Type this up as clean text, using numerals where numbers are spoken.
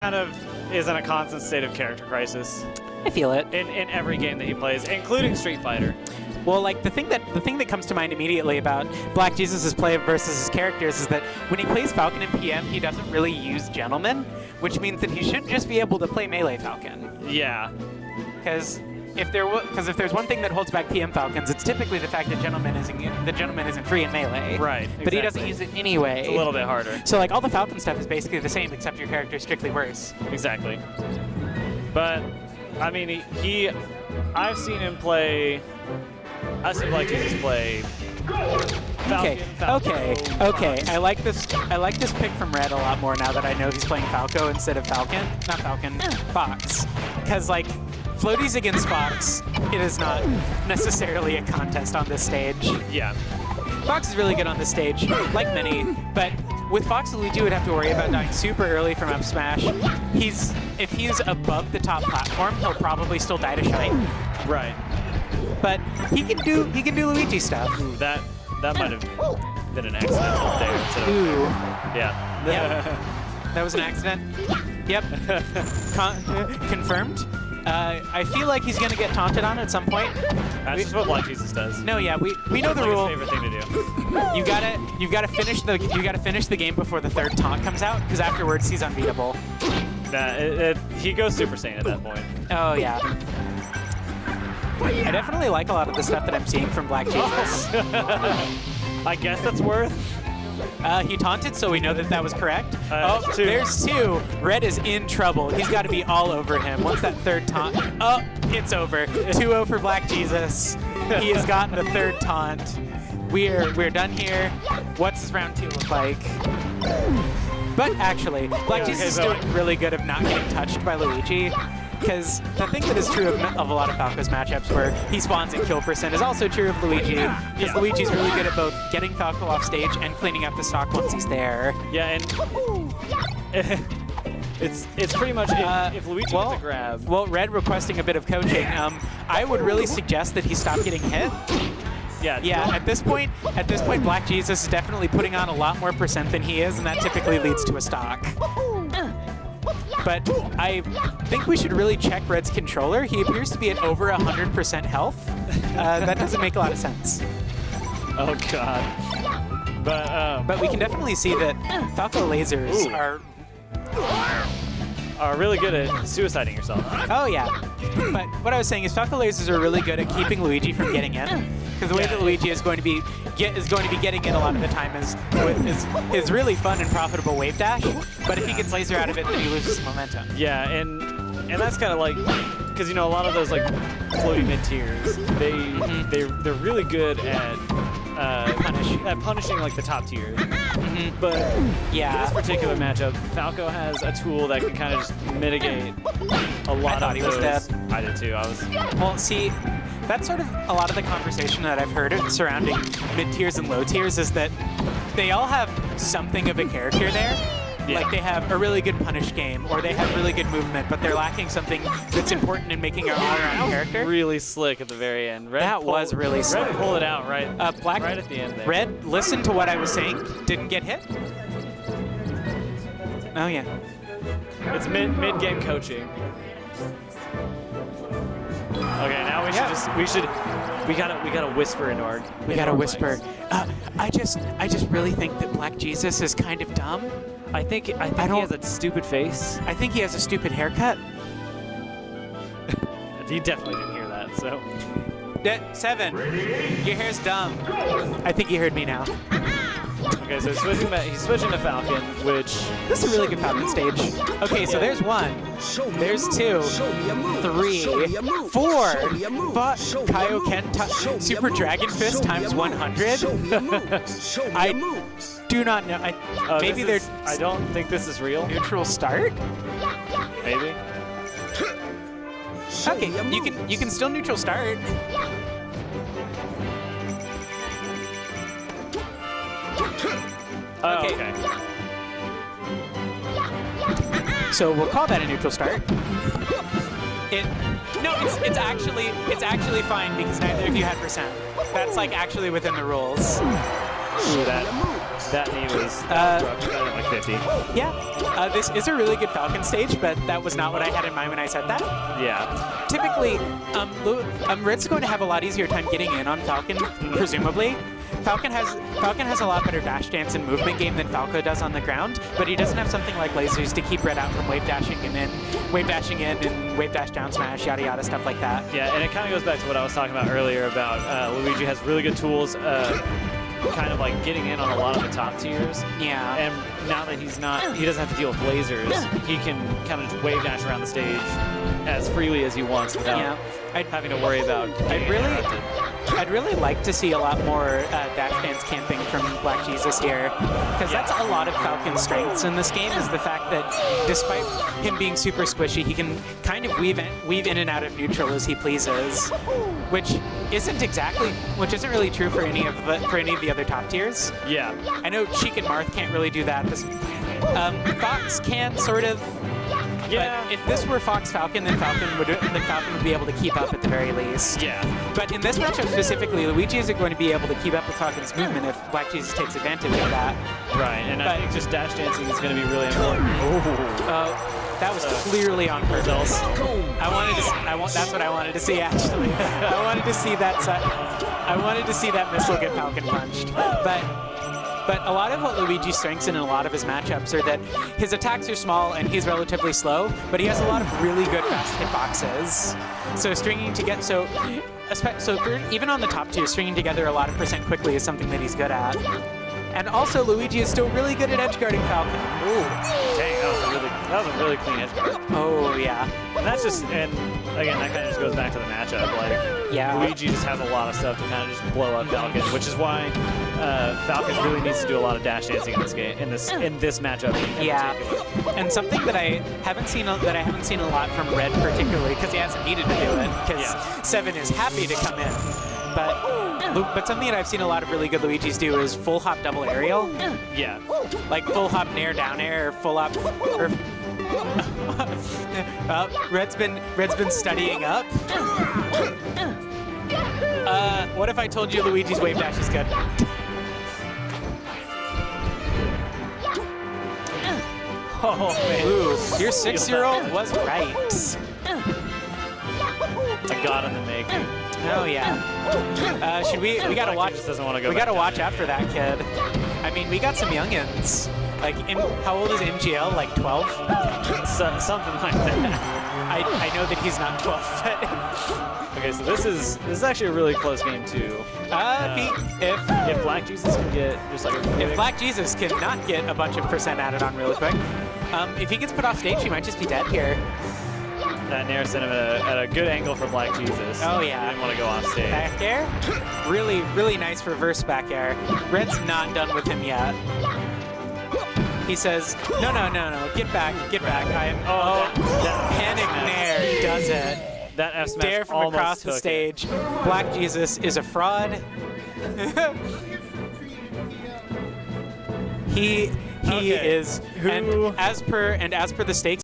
kind of is in a constant state of character crisis I feel it. in every game that he plays, including Street Fighter. Well, like the thing that comes to mind immediately about Black Jesus' play versus his characters is that when he plays Falcon in PM, he doesn't really use Gentleman, which means that he should just be able to play Melee Falcon. Yeah. Because if there's one thing that holds back PM Falcons, it's typically the fact that Gentleman isn't free in Melee. Right. But he exactly. doesn't use it anyway. It's a little bit harder. So like all the Falcon stuff is basically the same, except your character is strictly worse. Exactly. But I mean, I've seen him play. I've seen Black Jesus play. Falcon, Okay. I like this pick from Red a lot more now that I know he's playing Falco instead of Falcon. Not Falcon, Fox. Because like floaties against Fox, it is not necessarily a contest on this stage. Yeah. Fox is really good on this stage, like many, but with Fox, Luigi would have to worry about dying super early from up smash. If he's above the top platform, he'll probably still die to Shine. Right. But he can do Luigi stuff. Ooh, that might have been an accident up there. So. Ooh. Yeah. Yep. That was an accident. Yep. Confirmed. I feel like he's gonna get taunted on at some point. That's just what Black Jesus does. No, yeah, we know the That's rule. his favorite thing to do. You gotta finish the game before the third taunt comes out, because afterwards he's unbeatable. He goes Super Saiyan at that point. Oh yeah. I definitely like a lot of the stuff that I'm seeing from Black Jesus. I guess that's worth. He taunted, so we know that was correct. Two. There's two. Red is in trouble. He's got to be all over him. Once that third taunt, it's over. 2-0 for Black Jesus. He has gotten the third taunt. We're done here. What's his round 2 look like? But actually, Black Jesus is doing really good of not getting touched by Luigi. Because the thing that is true of a lot of Falco's matchups where he spawns and kill percent is also true of Luigi. Because Luigi's really good at both getting Falco off stage and cleaning up the stock once he's there. Yeah, and it's pretty much if Luigi gets a grab. Well, Red requesting a bit of coaching. I would really suggest that he stop getting hit. Yeah, at this point, Black Jesus is definitely putting on a lot more percent than he is, and that typically leads to a stock. But I think we should really check Red's controller. He appears to be at over 100% health. That doesn't make a lot of sense. Oh God. But we can definitely see that Falco lasers are really good at suiciding yourself. Oh yeah. But what I was saying is Falco lasers are really good at keeping Luigi from getting in. Because the way that Luigi is going to be getting in a lot of the time is with his really fun and profitable wave dash. But if he gets laser out of it, then he loses momentum. Yeah, and that's kind of like, because a lot of those like floaty mid tiers, they're really good at punishing like the top tiers. But yeah, for this particular matchup, Falco has a tool that can kind of just mitigate a lot of those. I thought he was dead. I did too. Well, see. That's sort of a lot of the conversation that I've heard surrounding mid-tiers and low-tiers is that they all have something of a character there. Yeah. Like they have a really good punish game, or they have really good movement, but they're lacking something that's important in making an all-around character. Really slick at the very end. That was really slick. Red pulled it out right at the end there. Red, listen to what I was saying. Didn't get hit. Oh yeah. It's mid-game coaching. Okay, now we gotta whisper into our. We gotta whisper. I just really think that Black Jesus is kind of dumb. I think he has a stupid face. I think he has a stupid haircut. He definitely didn't hear that. So. 7. Your hair's dumb. I think he heard me now. Okay, so he's switching to Falcon, which... This is a really good Falcon stage. Okay, so there's 1, there's 2, 3, 4, Kaioken Super Dragon Fist times 100. I do not know. Maybe they're... I don't think this is real. Neutral start? Maybe. Okay, you can still neutral start. Okay. So we'll call that a neutral start. It's actually fine because neither of you had percent. That's like actually within the rules. Ooh, That knee was rough. You got it at like 50. Yeah, this is a really good Falcon stage, but that was not what I had in mind when I said that. Yeah. Typically, Red's going to have a lot easier time getting in on Falcon, presumably. Falcon has a lot better dash dance and movement game than Falco does on the ground, but he doesn't have something like lasers to keep Red out from wave dashing and wave dash down smash, yada yada, stuff like that. Yeah, and it kind of goes back to what I was talking about earlier about Luigi has really good tools, kind of like getting in on a lot of the top tiers. Yeah. And now that he doesn't have to deal with lasers, he can kind of just wave dash around the stage as freely as he wants without having to worry about. I'd really like to see a lot more dash dance camping from Black Jesus here, because that's a lot of Falcon's strengths in this game, is the fact that despite him being super squishy, he can kind of weave in and out of neutral as he pleases, which isn't really true for any of the other top tiers. Yeah. I know Cheek and Marth can't really do that. Fox can sort of. Yeah. But if this were Fox Falcon, then Falcon would be able to keep up at the very least. Yeah. But in this matchup specifically, Luigi isn't going to be able to keep up with Falcon's movement if Black Jesus takes advantage of that. Right, and I think just dash dancing is going to be really important. That was clearly on purpose. That's what I wanted to see, actually. I wanted to see that missile get Falcon punched. But a lot of what Luigi's strengths in a lot of his matchups are that his attacks are small and he's relatively slow, but he has a lot of really good fast hitboxes. So even on the top tier, stringing together a lot of percent quickly is something that he's good at. And also, Luigi is still really good at edgeguarding Falcon. Ooh, dang, that was a really clean edgeguard. Oh yeah. And that's again, that kind of just goes back to the matchup. Like, yeah. Luigi just has a lot of stuff to kind of just blow up Falcon, which is why Falcon really needs to do a lot of dash dancing in this game, in this matchup. Yeah. And something that I haven't seen a lot from Red particularly, because he hasn't needed to do it, because Seven is happy to come in. But something that I've seen a lot of really good Luigis do is full hop double aerial. Yeah. Like full hop nair down air, or full hop. Red's been studying up. What if I told you Luigi's wave dash is good? Oh man. Ooh, your 6-year-old was right. A god in the making. Oh yeah. We gotta watch. Doesn't want to go. We gotta watch out for that kid. I mean, we got some youngins. Like, how old is MGL? Like 12? Something like that. I know that he's not 12. But okay, so this is actually a really close game too. If Black Jesus can get just like if Black Jesus cannot get a bunch of percent added on really quick, if he gets put off stage, he might just be dead here. That nair sent him at a good angle for Black Jesus. Oh yeah. He didn't want to go off stage. Back air? Really, really nice reverse back air. Red's not done with him yet. He says, no, get back. I am. Panic nair does it. That F smash Dare from across the stage. Black Jesus is a fraud. He is. And as per the stakes.